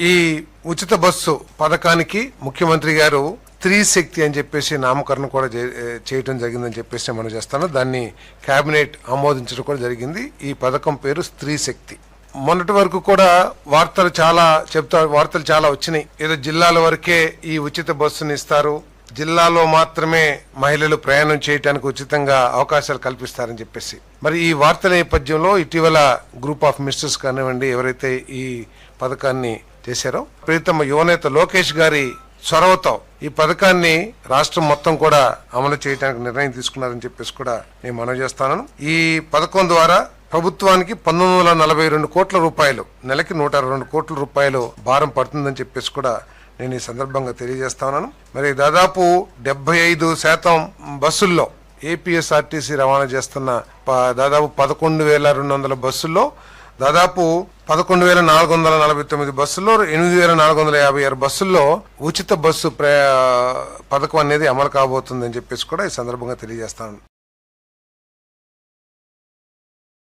ఈ ఉచిత బస్సు పథకానికి ముఖ్యమంత్రి గారు స్త్రీ శక్తి అని చెప్పేసి నామకరణం కూడా చేయటం జరిగిందని చెప్పేసి మనం చేస్తాను. దాన్ని కేబినెట్ ఆమోదించడం కూడా జరిగింది. ఈ పథకం పేరు స్త్రీ శక్తి. మొన్నటి వరకు కూడా వార్తలు చాలా వచ్చినాయి. ఏదో జిల్లాల వరకే ఈ ఉచిత బస్సుని ఇస్తారు, జిల్లాలో మాత్రమే మహిళలు ప్రయాణం చేయడానికి ఉచితంగా అవకాశాలు కల్పిస్తారని చెప్పేసి. మరి ఈ వార్తల నేపథ్యంలో ఇటీవల గ్రూప్ ఆఫ్ మినిస్టర్స్ కానివ్వండి, ఎవరైతే ఈ పథకాన్ని చేశారో ప్రీతమ యువనేత లోకేష్ గారి చొరవతో ఈ పథకాన్ని రాష్ట్రం మొత్తం కూడా అమలు చేయడానికి నిర్ణయం తీసుకున్నారని చెప్పేసి కూడా నేను మనవి చేస్తాను. ఈ పథకం ద్వారా ప్రభుత్వానికి 1942 కోట్ల రూపాయలు, నెలకి 102 కోట్ల రూపాయలు భారం పడుతుందని చెప్పేసి కూడా నేను ఈ సందర్భంగా తెలియజేస్తా ఉన్నాను. మరి దాదాపు 75% బస్సుల్లో ఏపీఎస్ఆర్టీసీ రవాణా చేస్తున్న దాదాపు 11,200 బస్సుల్లో దాదాపు 11,449 బస్సుల్లో 8,456 బస్సుల్లో ఉచిత బస్సు పథకం అనేది అమలు కాబోతుందని చెప్పేసి కూడా ఈ సందర్భంగా తెలియజేస్తాను.